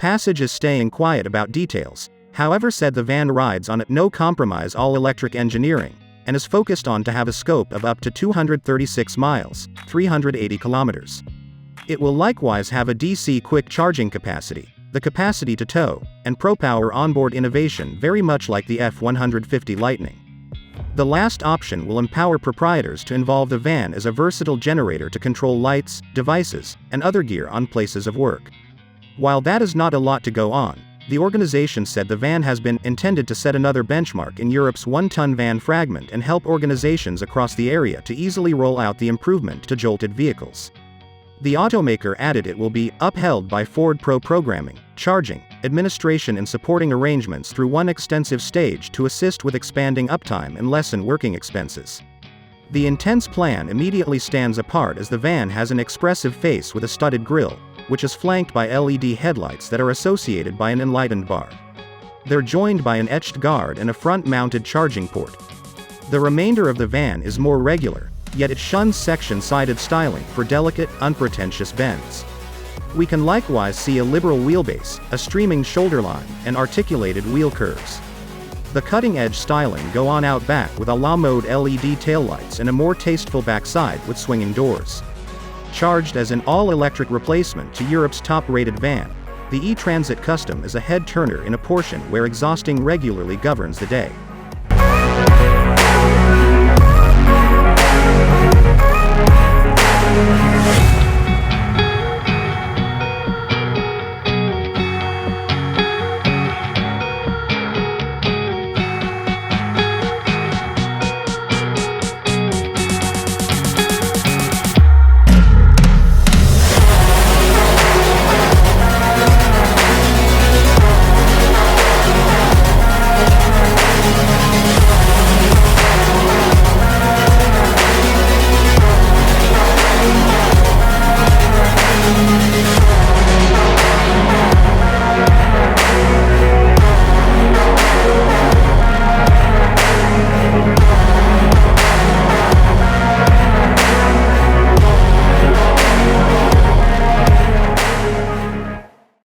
passage is staying quiet about details, however said the van rides on a no-compromise all-electric engineering, and is focused on to have a scope of up to 236 miles, 380 kilometers. It will likewise have a DC quick charging capacity, the capacity to tow, and ProPower onboard innovation very much like the F-150 Lightning. The last option will empower proprietors to involve the van as a versatile generator to control lights, devices, and other gear on places of work. While that is not a lot to go on, the organization said the van has been intended to set another benchmark in Europe's one-ton van fragment and help organizations across the area to easily roll out the improvement to jolted vehicles. The automaker added it will be upheld by Ford Pro programming, charging, administration and supporting arrangements through one extensive stage to assist with expanding uptime and lessen working expenses. The intense plan immediately stands apart as the van has an expressive face with a studded grille, which is flanked by LED headlights that are associated by an enlightened bar. They're joined by an etched guard and a front-mounted charging port. The remainder of the van is more regular, yet it shuns section-sided styling for delicate, unpretentious bends. We can likewise see a liberal wheelbase, a streaming shoulder line, and articulated wheel curves. The cutting-edge styling go on out back with a la mode LED taillights and a more tasteful backside with swinging doors. Charged as an all-electric replacement to Europe's top-rated van, the e-Transit Custom is a head-turner in a Porsche where exhausting regularly governs the day.